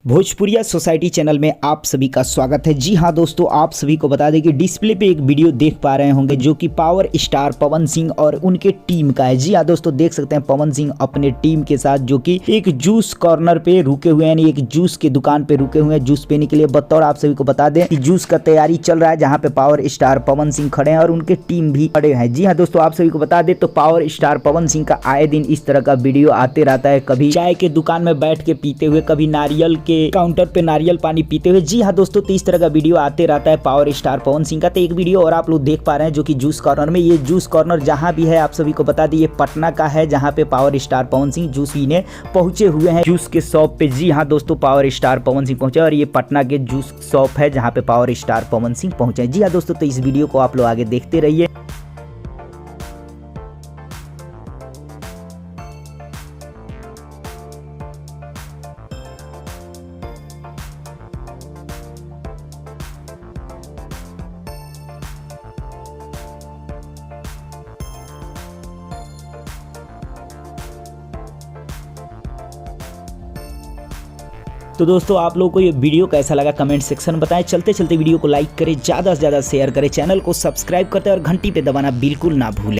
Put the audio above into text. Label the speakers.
Speaker 1: भोजपुरिया society channel में आप सभी का स्वागत है। जी हाँ दोस्तों, आप सभी को बता दें कि डिस्प्ले पे एक वीडियो देख पा रहे होंगे जो कि पावर स्टार पवन सिंह और उनके टीम का है। जी हाँ दोस्तों, देख सकते हैं पवन सिंह अपने टीम के साथ जो कि एक जूस कॉर्नर पे रुके हुए हैं, यानी एक जूस की दुकान पे रुके हुए हैं जूस पीने के लिए। बतौर आप सभी को बता दें कि जूस का तैयारी चल रहा है, जहाँ पे पावर स्टार पवन सिंह खड़े हैं और उनके टीम भी खड़े हैं। जी हाँ दोस्तों, आप सभी को बता दें तो पावर स्टार पवन सिंह का आए दिन इस तरह का वीडियो आते रहता है, कभी चाय के दुकान में बैठ के पीते हुए, कभी नारियल के काउंटर पे नारियल पानी पीते हुए। जी हाँ दोस्तों, तो इस तरह का वीडियो आते रहता है पावर स्टार पवन सिंह का। तो एक वीडियो और आप लोग देख पा रहे हैं जो कि जूस कॉर्नर में, ये जूस कॉर्नर जहां भी है आप सभी को बता दी ये पटना का है, जहां पे power star Pawan Singh juice पीने पहुंचे हुए हैं जूस के शॉप पे। जी हाँ दोस्तों, पावर स्टार पवन सिंह पहुंचे और ये पटना के जूस शॉप है जहां पे पावर स्टार पवन सिंह पहुंचे। जी हाँ दोस्तों, तो इस वीडियो को आप लोग आगे देखते रहिए। तो दोस्तों, आप लोगों को ये वीडियो कैसा लगा कमेंट सेक्शन में बताएं। चलते चलते वीडियो को लाइक करें, ज़्यादा से ज़्यादा शेयर करें, चैनल को सब्सक्राइब करते हैं और घंटी पे दबाना बिल्कुल ना भूलें।